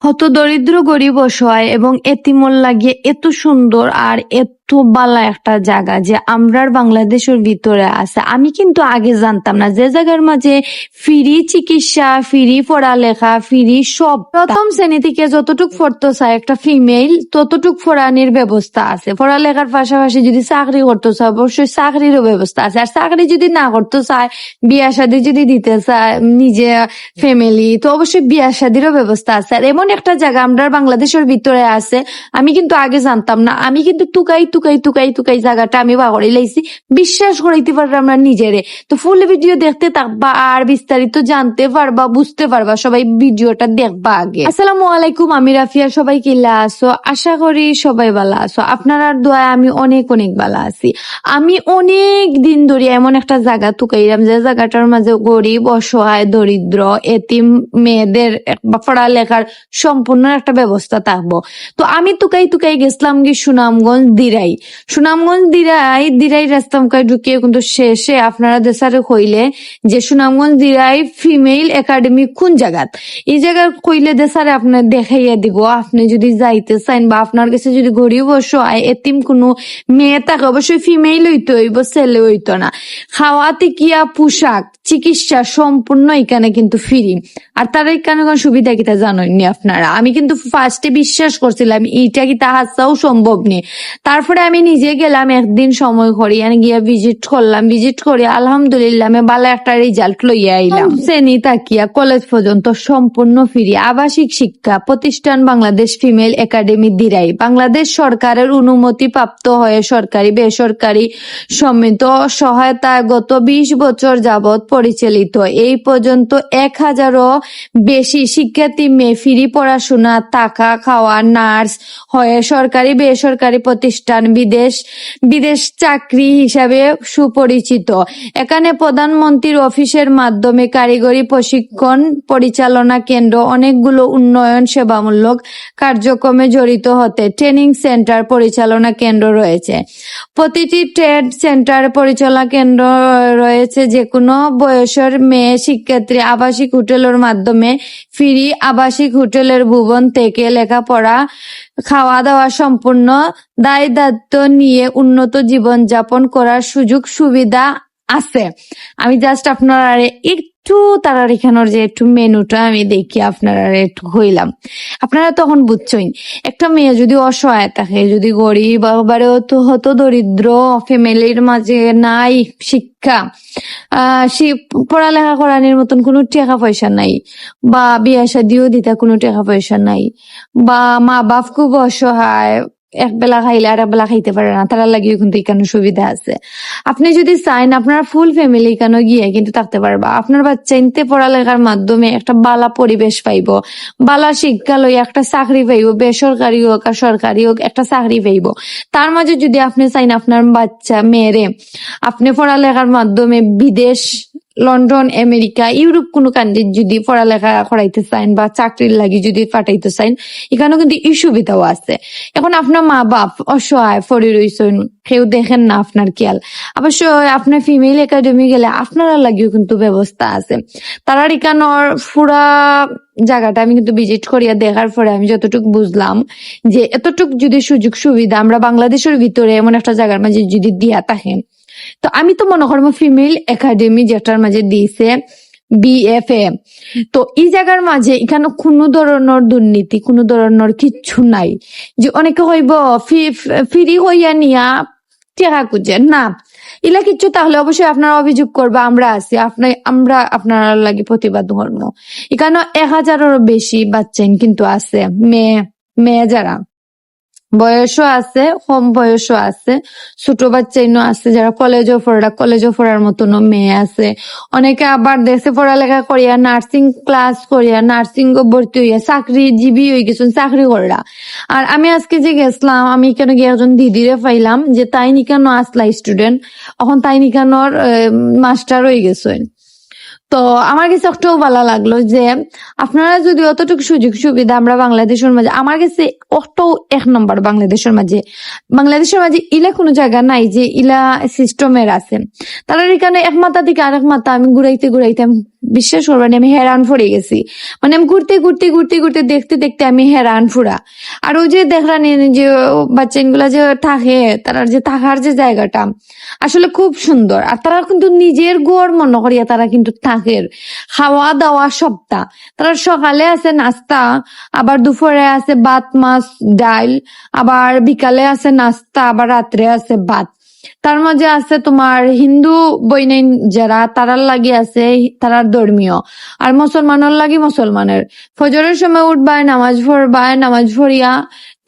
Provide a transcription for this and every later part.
হত দরিদ্র গরিব অসহায় এবং এতিমর লাগিয়ে এত সুন্দর আর এত বালা একটা জায়গা যে আমরার বাংলাদেশের ভিতরে আছে। আমি কিন্তু আগে জানতাম না যে জায়গার মাঝে ফ্রি চিকিৎসা, ফ্রি পড়ালেখা, ফ্রি সব। প্রথম শ্রেণী থেকে যতটুক পড়তে চায় একটা ফিমেল ততটুক পড়ানির ব্যবস্থা আছে। পড়ালেখার পাশাপাশি যদি চাকরি করতে চায় অবশ্যই চাকরিরও ব্যবস্থা আছে। আর চাকরি যদি না করতে চায়, বিয়া শাদী যদি দিতে চায় নিজে ফ্যামিলি, তো অবশ্যই বিয়া শাদীরও ব্যবস্থা আছে। আর এমন একটা জায়গা আমরা বাংলাদেশের ভিতরে আছে, আমি কিন্তু আগে জানতাম না। আমি কিন্তু টুকাই জায়গাটা আমি বাগড়াই লাইছি, বিশ্বাস করাইতে পারবো আমরা নিজেরে। তো ফুল ভিডিও দেখতে থাকবা আর বিস্তারিত জানতে পারবা, বুঝতে পারবা। সবাই ভিডিওটা দেখবা আগে। আসসালামু আলাইকুম, আমি রাফিয়া। সবাই কিলা আছো? আশা করি সবাই ভালো আছো। আপনার দোয়ায় আমি অনেক ভালো আছি। আমি অনেক দিন ধরে এমন একটা জায়গা টুকাইলাম যে জায়গাটার মাঝে গরিব অসহায় দরিদ্র এতিম মেয়েদের পড়ালেখার সম্পূর্ণ একটা ব্যবস্থা থাকবো। তো আমি টুকাই গেছিলাম কি সুনামগঞ্জ দিরাই রাস্তামকায় ঢুকিয়ে কিন্তু শেষে আপনারা দেশারে কইলে যে সুনামগঞ্জ দিরাই ফিমেল একাডেমি কোন জায়গাত, এই জায়গা কইলে দেশারে আপনার দেখাইয়া দিব। আপনি যদি যাইতে চান বা আপনার কাছে যদি গরিব অসহায় এতিম কোনো মেয়ে থাকে, অবশ্যই ফিমেল হইতে হইব, ছেলে হইতো না। খাওয়া থেকে পোশাক চিকিৎসা সম্পূর্ণ এখানে কিন্তু ফ্রি। আর তারা এখানে কোন সুবিধা কিতা জানেননি আপনারা। আমি কিন্তু ফার্স্টে বিশ্বাস করছিলাম এইটা কি তাহাও সম্ভব নেই। তারপরে আমি নিজে গেলাম একদিন সময় করি, গিয়া ভিজিট করলাম। ভিজিট করে আলহামদুলিল্লাহ আমি ভালো একটা রেজাল্ট লইয়া আইলাম। শ্রেণী তাকিয়া কলেজ পর্যন্ত সম্পূর্ণ ফ্রি। আবাসিক শিক্ষা প্রতিষ্ঠান বাংলাদেশ ফিমেল একাডেমি দিরাই বাংলাদেশ সরকারের অনুমতি প্রাপ্ত হয়ে সরকারি বেসরকারি সম্মিলিত সহায়তায় গত 20 বছর যাবৎ পরিচালিত। এই পর্যন্ত 1000-এরও বেশি শিক্ষার্থী মেয়ে ফ্রি পড়াশোনা, থাকা খাওয়া, নার্স হয়ে সরকারি বেসরকারি প্রতিষ্ঠান, বিদেশ চাকরি হিসাবে সুপরিচিত। এখানে প্রধানমন্ত্রীর অফিসের মাধ্যমে কারিগরি প্রশিক্ষণ পরিচালনা কেন্দ্র, অনেকগুলো উন্নয়ন সেবামূলক কার্যক্রমে জড়িত হতে ট্রেনিং সেন্টার পরিচালনা কেন্দ্র রয়েছে। প্রতিটি ট্রেড সেন্টার পরিচালনা কেন্দ্র রয়েছে। যে কোনো বয়সের মেয়ে শিক্ষার্থী আবাসিক হোটেলের মাধ্যমে ফ্রি আবাসিক হোটেলের ভবন থেকে লেখাপড়া খাওয়া দাওয়া সম্পূর্ণ দায়িত্ব নিয়ে উন্নত জীবন যাপন করার সুযোগ সুবিধা আছে। আমি জাস্ট আপনারা একটু তারা এখানোর যে একটু মেনুটা আমি দেখি আপনারা একটু হইলাম, আপনারা তখন বুঝছই একটা মেয়ে যদি অসহায় থাকে, যদি গরিব হতো দরিদ্র ফ্যামিলির মাঝে নাই শিক্ষা, পড়ালেখা করানোর মতন কোনো টাকা পয়সা নাই, বা বিয়া শাদিও দিতা কোনো টাকা পয়সা নাই, বা মা বাপ খুব অসহায়, এক বেলা খাইলে আর এক বেলা খাইতে পারে না, তারা লাগিয়ে কিন্তু এখানে সুবিধা আছে। আপনি যদি চাইন আপনার ফুল ফ্যামিলি এখানে গিয়ে কিন্তু থাকতে পারবা। আপনার বাচ্চা ইনতে পড়ালেখার মাধ্যমে একটা বালা পরিবেশ পাইব, বালা শিক্ষা লই একটা চাকরি পাইব, বেসরকারি হোক আর সরকারি হোক একটা চাকরি পাইব। তার মাঝে যদি আপনি চাইন আপনার বাচ্চা মেয়েরে আপনি পড়ালেখার মাধ্যমে বিদেশ, লন্ডন, আমেরিকা, ইউরোপ কোনো কান্ট্রির যদি পড়ালেখা করাইতে চান বা চাকরির লাগি যদি পাঠাইতে চান, এখানেও কিন্তু এই সুবিধাও আছে। এখন আপনার মা বাপ অসহায় পড়ে রয়েছেন, কেউ দেখেন না আপনার খেয়াল, অবশ্য আপনার ফিমেল একাডেমি গেলে আপনারা লাগিও কিন্তু ব্যবস্থা আছে। তারা এখানোর পুরা জায়গাটা আমি কিন্তু ভিজিট করিয়া দেখার পরে আমি যতটুকু বুঝলাম যে এতটুক যদি সুযোগ সুবিধা আমরা বাংলাদেশের ভিতরে এমন একটা জায়গার মাঝে যদি দিয়া থাকেন, তো আমি তো মনে করবো ফিমেল একাডেমি যেটার মাঝে দিয়েছে BFA, তো এই জায়গার মাঝে এখানে কোনো ধরনের দুর্নীতি, কোনো ধরনের কিচ্ছু নাই যে অনেকে হইব ফ্রি হইয়া নিয়া টেকা খুঁজে না, ইলা কিচ্ছু। তাহলে অবশ্যই আপনারা অভিযোগ করবা, আমরা আছি, আমরা আপনারা লাগে প্রতিবাদ ধর্ম। এখানে 1000-এরও বেশি বাচ্চা কিন্তু আছে, মেয়ে যারা বয়সও আছে, কম বয়সও আছে, ছোট বাচ্চা আছে, যারা কলেজও পড়ার মতন মেয়ে আছে। অনেকে আবার দেশে পড়ালেখা করিয়া নার্সিং ক্লাস করিয়া নার্সিং ভর্তি হইয়া চাকরিজীবী হয়ে গেছেন, চাকরি করা। আর আমি আজকে যে গেছিলাম, আমি কেন গিয়ে একজন দিদিরে পাইলাম যে তাই নিকানো আসলা স্টুডেন্ট, এখন তাই নিকানোর মাস্টার হয়ে গেছেন। তো আমার কাছে একটাও ভালো লাগলো যে আপনারা যদি অতটুকু সুযোগ সুবিধা আমরা বাংলাদেশের মাঝে, আমার কাছে অতটাও 1 নম্বর বাংলাদেশের মাঝে ইলা কোনো জায়গা নাই যে ইলা সিস্টেমের আছে। তারা এখানে এক মাথা থেকে আরেক মাথা আমি ঘুরাইতে আমি বিশ্বাস করবেন আমি হেরান পড়ে গেছি। মানে আমি ঘুরতে ঘুরতে ঘুরতে ঘুরতে দেখতে দেখতে আমি হেরান ফুরা। আর ওই যে দেখলাম যে বাচ্চাগুলা যে থাকে, তারা যে থাকার যে জায়গাটা আসলে খুব সুন্দর। আর তারা কিন্তু নিজের ঘর মনে করিয়া তারা কিন্তু থাকের, খাওয়া দাওয়া সবটা। তারা সকালে আছে নাস্তা, আবার দুপুরে আছে ভাত মাছ ডাল, আবার বিকালে আছে নাস্তা, আবার রাত্রে আছে ভাত। তার মাঝে আছে তোমার হিন্দু বইনাই যারা তারার লাগি আছে তারার ধর্মীয়, আর মুসলমানের লাগি মুসলমানের। ফজরের সময় উঠবায়, নামাজ পড়বায়, নামাজ পড়িয়া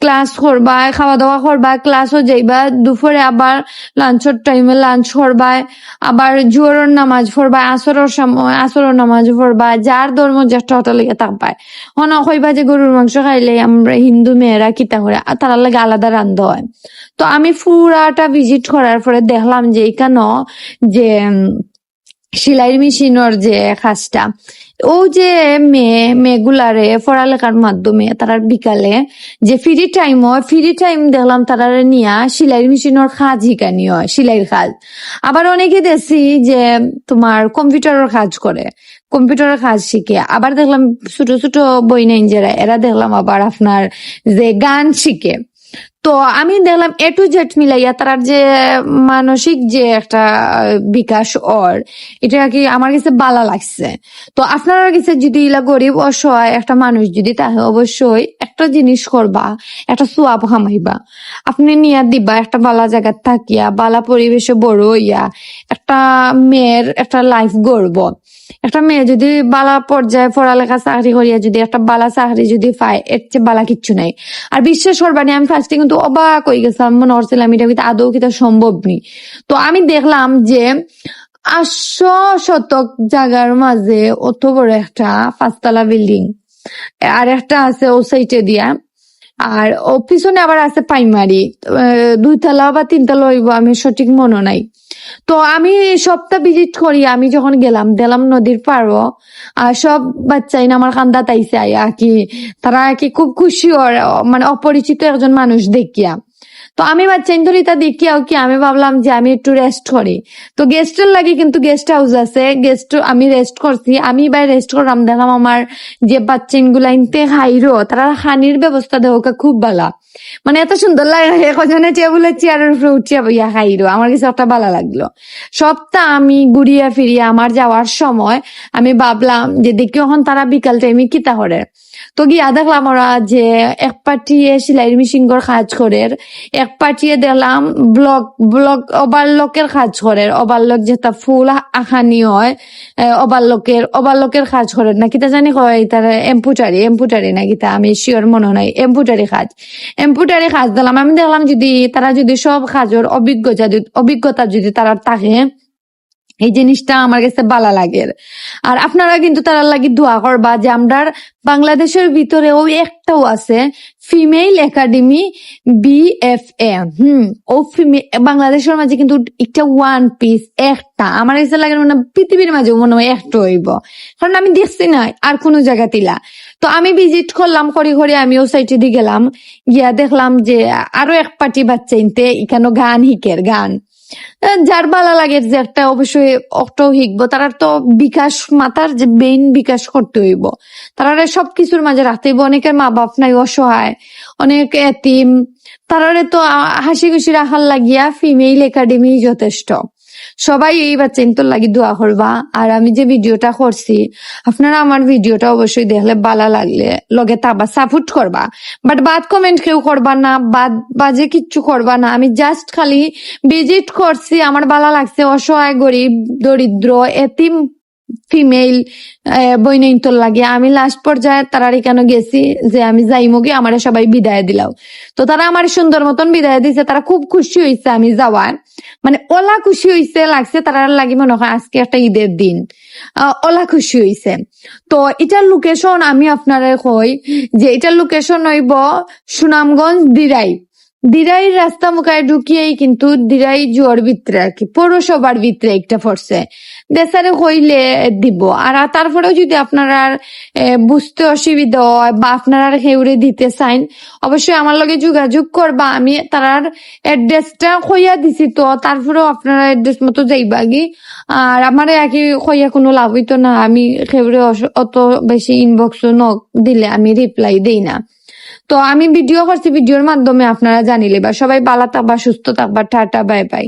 ক্লাস করবায়, খাওয়া দাওয়া করবায়, ক্লাসও যাইবা, দুপুরে আবার লাঞ্চের টাইমে লাঞ্চ করবায়, আবার জোহরের নামাজ পড়বায়, আসরের সময় আসরের নামাজ পড়বায়, যার ধর্ম জ্যেষ্ঠ হতে লেগে থাকবায়। হন কইবা যে গরুর মাংস খাইলে আমরা হিন্দু মেয়েরা কিতা করে, তারার লাগে আলাদা রান্ধা হয়। তো আমি পুরাটা ভিজিট করার পরে দেখলাম যে এখানে যে সেলাই মেশিনের যে কাজটা, ও যে মেয়েগুলারে পড়ালেখার মাধ্যমে তারা বিকালে যে ফ্রি টাইম হয়, ফ্রি টাইম দেখলাম তারা নিয়া সেলাই মেশিনের কাজ শিখানি হয়, সেলাইয়ের কাজ। আবার অনেকে দেখছি যে তোমার কম্পিউটারের কাজ করে, কম্পিউটারের কাজ শিখে। আবার দেখলাম ছোট ছোট বই নাই যারা, এরা দেখলাম আবার আপনার যে গান শিখে। তো আমি দেখলাম এ টু জেড মিলাইয়া তার যে মানসিক যে একটা বিকাশ ওর, এটা কি আমার কাছে ভালো লাগছে। তো আপনারা কাছে যদি ইলা গরিব অসহায় একটা মানুষ যদি তাহে অবশ্যই একটা জিনিস করবা, একটা সোয়াব কামাইবা, আপনি নিয়া দিবা একটা বালা জায়গা থাকিয়া, বালা পরিবেশে বড় হইয়া একটা মেয়ের একটা লাইফ গড়ব। একটা মেয়ে যদি বালা পর্যায়ে পড়ালেখা চাকরি করিয়া যদি একটা বালা চাকরি যদি পায়, এর চেয়ে বালা কিচ্ছু নাই। আর বিশ্বাস করবানি আমি ফার্স্টে কিন্তু অবাক হয়ে গেছিলাম, মনে হচ্ছিলাম এটা কিন্তু আদৌ কিতা সম্ভব নি। তো আমি দেখলাম যে 800 শতক জায়গার মাঝে অত বড় একটা 5 তলা বিল্ডিং, আর একটা আছে ও সাইটে দিয়া, আর ও পিছনে আবার আছে প্রাইমারি 2 তলা বা 3 তলা হইব, আমি সঠিক মনে নাই। তো আমি সবটা ভিজিট করি, আমি যখন গেলাম দেখলাম নদীর পাড়ও, আর সব বাচ্চাই না আমার কান্দা তাইছে আয়া কি, তারা কি খুব খুশি ওর মানে অপরিচিত একজন মানুষ দেখিয়া। তো আমি বাচ্চাই ধরি তা দেখিয়াও কি আমি ভাবলাম যে আমি একটু রেস্ট করি। তো গেস্টের লাগি কিন্তু গেস্ট হাউস আছে, গেস্ট আমি রেস্ট করছি, আমি এবার রেস্ট করলাম। দেখলাম আমার যে বাচ্চাইন গুলা ইনতে খাইরো, তারা খানির ব্যবস্থা দেওয়া খুব ভালো, মানে এত সুন্দর লাগে। কজনে টেবিলের চেয়ারের উপরে উঠিয়া বইয়া খাইরো, আমার কাছে একটা ভালো লাগলো। সবটা আমি ঘুরিয়া ফিরিয়া আমার যাওয়ার সময় আমি ভাবলাম যে দেখি এখন তারা বিকাল টাইমে কিতা করে। তো গিয়া দেখলাম ওরা যে এক পাটিয়ে সেলাই মেশিন কাজ করে, এক পাটিয়ে দেখলাম ব্লক ব্লক ওভারলকের কাজ করে, ওভারলক যেটা ফুল আখানি হয়, ওভারলকের কাজ করে না কিতা জানি কয় তার এম্পুটারি না কিতা, আমি শিওর মনে নাই, এম্পুটারি কাজ দিলাম। আমি দেখলাম যদি তারা যদি সব কাজের অভিজ্ঞতা যদি তারা থাকে, এই জিনিসটা আমার কাছে ভালো লাগে। আর আপনারা কিন্তু তারা লাগি দোয়া করবা যে আমরার বাংলাদেশের ভিতরে ওই একটাও আছে ফিমেল একাডেমি BFA। ও বাংলাদেশের মাঝে কিন্তু একটা ওয়ান পিস একটা আমার কাছে লাগে মানে পৃথিবীর মাঝে মনে হয় একটা হইব, কারণ আমি দেখছি না আর কোনো জায়গা তিলা। তো আমি ভিজিট করলাম করি আমি ও সাইটে দিয়ে গেলাম, গিয়া দেখলাম যে আরো এক পার্টি বাচ্চা ইনতে এখানে গান হিকের গান, যার ভালো লাগে যে একটা অবশ্যই অক্টাও শিখবো। তারা তো বিকাশ মাথার যে বেইন বিকাশ করতে হইব, তারা সবকিছুর মাঝে রাখতে হইব। অনেকের মা বাপ নাই, অসহায়, অনেক এতিম, তারারে তো হাসি খুশি রাখার লাগিয়া ফিমেল একাডেমি যথেষ্ট। সবাই এই বাচ্চা ইন্তর লাগি দোয়া করবা। আর আমি যে ভিডিওটা করছি, আপনারা আমার ভিডিওটা অবশ্যই দেখলে ভালো লাগলে লগে তাবা সাপোর্ট করবা, বাট বাদ কমেন্ট কেউ করবা না, বাজে কিচ্ছু করবা না। আমি জাস্ট খালি ভিজিট করছি, আমার ভালো লাগছে। অসহায় গরিব দরিদ্র এতিম ফিমেল বইনইন্তর লাগে আমি লাস্ট পর্যায়ে তারার এখানে গেছি যে আমি যাইমুগে আমার সবাই বিদায় দিলাও। তো তারা আমার সুন্দর মতন বিদায় দিছে, তারা খুব খুশি হয়েছে আমি যাওয়ার, মানে ওলা খুশি হয়েছে লাগছে তারা লাগি মনে হয় আজকে একটা ঈদের দিন, ওলা খুশি হয়েছে। তো এটার লোকেশন আমি আপনারা কই যে এটার লোকেশন হইব সুনামগঞ্জ দিরাই। দিরাই রাস্তা মুখায় ঢুকিয়েই কিন্তু দিরাই জোয়ার ভিতরে আর কি পৌরসভার ভিতরে একটা পড়ছে দেশারে হইলে দিব আর তারপরেও যদি আপনারা বুঝতে অসুবিধা হয় বা আপনারা হেউরে দিতে চাইন অবশ্যই আমার লগে যোগাযোগ করবা আমি তার অ্যাড্রেসটা কইয়া দিছি তো তারপরেও আপনারা অ্যাড্রেস মতো যাইবা গি আর আমার একই কইয়া কোনো লাভ হইতো না আমি হেউরে অত বেশি ইনবক্স নক দিলে আমি রিপ্লাই দেই না তো আমি ভিডিও করছি ভিডিওর মাধ্যমে আপনারা জানিলে বা সবাই ভালো থাকবা সুস্থ থাকবা টাটা বাই বাই